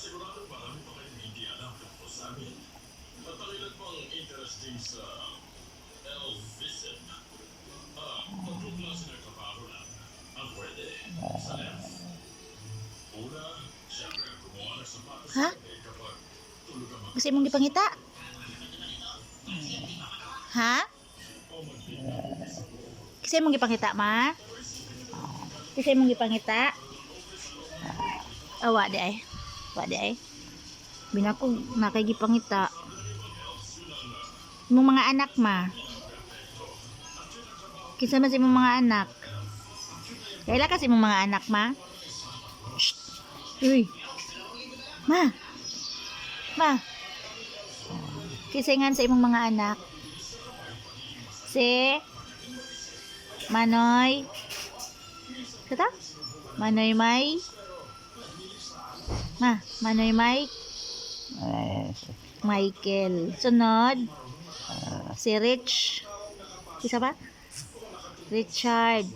Sigurado marami pa kayong hindi alam tungkol sa amin. At ang ilan pang interesting sa Elvisin. Tatlong klase ng trabaho lang ang pwede sa left. Una, siyempre gumawa ng sapatos Ha? kapag tulog ang Gusto mong gipangita? Ha? Kasi mong gipangita, ma? Kasi mong gipangita? Awa di ay. Wa di ay. Binako na kay gipangita. Imong mga anak, ma. Kinsa man sa imong mga anak? Kaila kasi imong mga anak, ma? Shh. Uy. Ma. Ma. Kisingan sa imong mga anak. Si Manoy. Kata? Manoy May. Ma, Manoy May. Michael. Sunod. Si Rich. Isa ba? Richard.